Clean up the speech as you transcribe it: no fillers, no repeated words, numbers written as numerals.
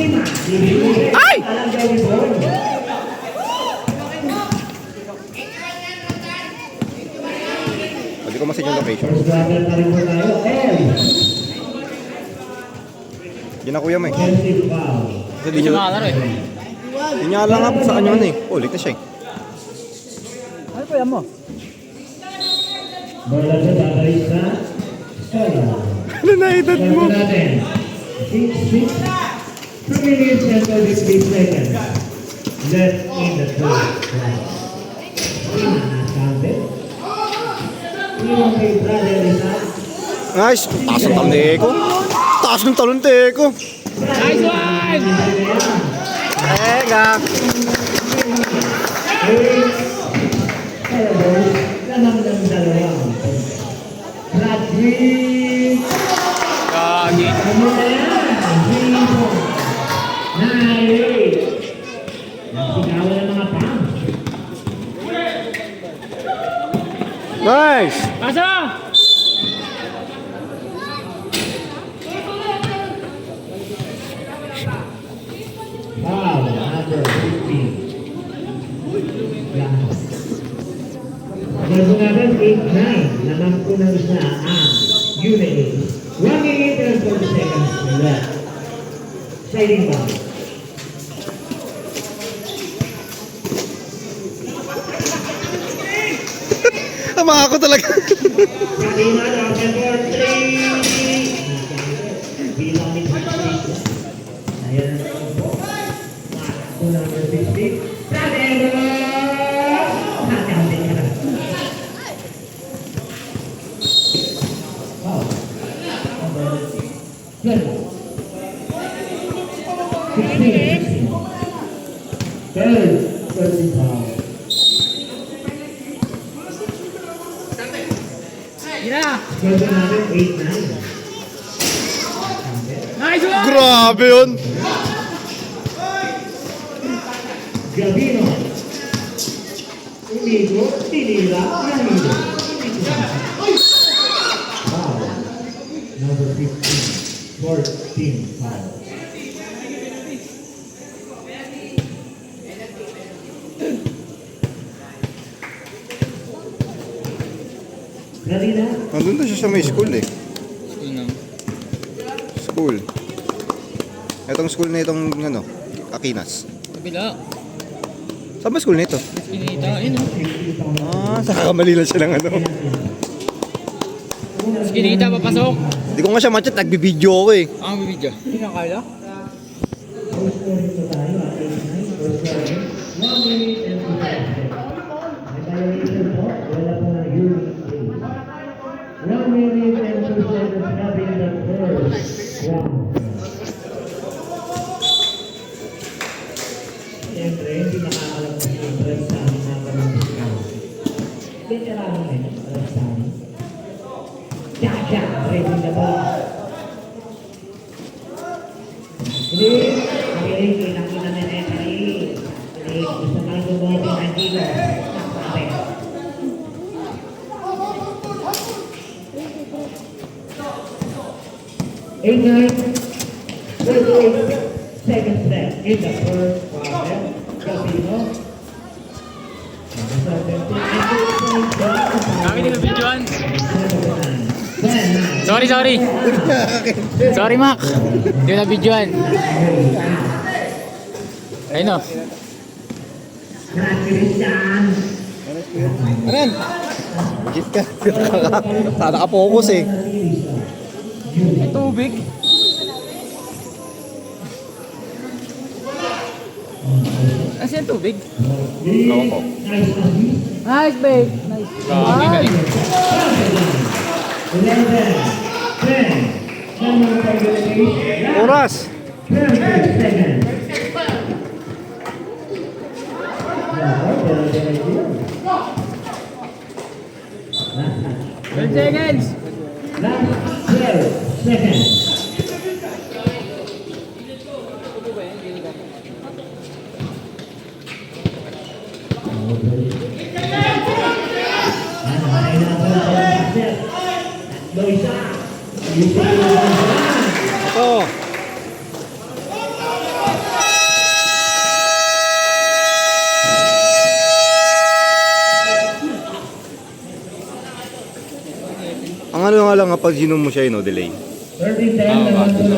Ay! Hindi ko masin yung location. Hindi na kuya mo eh. Kasi di nyo Hindi niya alam nga sa kanya eh. Oh, ulit na siya eh. Ano kuya mo? Bola sa babalik sa Skala. Ano na edad mo? 2 minutes and 33 seconds left in the third round. Nice! Taas ng talon ni Eko. Taas ng talon ni Eko. Nice one! Eka! Gagi. Nice! Pasa! Wow, number 15. Gagawin 8-9. Naman po ng isa ang unit. 1 minute and 40 seconds left. Siding ball. Tama ako talaga. Kanina lang, number 3. Bilang ni Patrick. Ayan ang po. Ako number 50. Sadero! Nakakabit ka na. Wow. Good. 16. Third. 30 foul. Gira! Gagawin natin 8-9. Nice one! Grabe yun. Gabino. Umigo, tinira, nanigo. Wow. Number 15. 14 foul. Kanina, Nandun na siya sa may school eh. School. Itong school na itong ano, Aquinas. Kabila. Saan ba school na ito? Skinita. Ayun o. Ah, nakakamali lang siya ng ano. Skinita, papasok. Hindi ko nga siya matchat, nagbibideo ako eh. Ang bibidyo. Hindi na kaya? first scoring po tayo at 8-9. First scoring. 1 minute and 2 seconds. May violation po. Wala po na unit play. 1 minute and 2 seconds having the first round. Siyempre, hindi nakakalabas yung drive sa amin na kamang discount. Veterano na yun, drive sa amin. Jaja, raising the ball. Hindi, makinig, kinakita na referee. Hindi, gusto kang gumotin ang kilo. Nakasabi. Eight, 38 seconds left in the first quarter. Casino. Kami din ang videoan. Sorry. Sorry, Mac. Hindi na videoan. Ayun o. Christian. Ayan. Legit ka. Naka-focus eh. May tubig. Kasi yung tubig. Ewan ko. Nice, babe. Nice. Grabe ka eh. 11, 10. Oras. 30 seconds. 12 seconds. Last 12 seconds. Ito. Ang ano nga lang kapag ginom mo siya, delay. 30-10 naman po.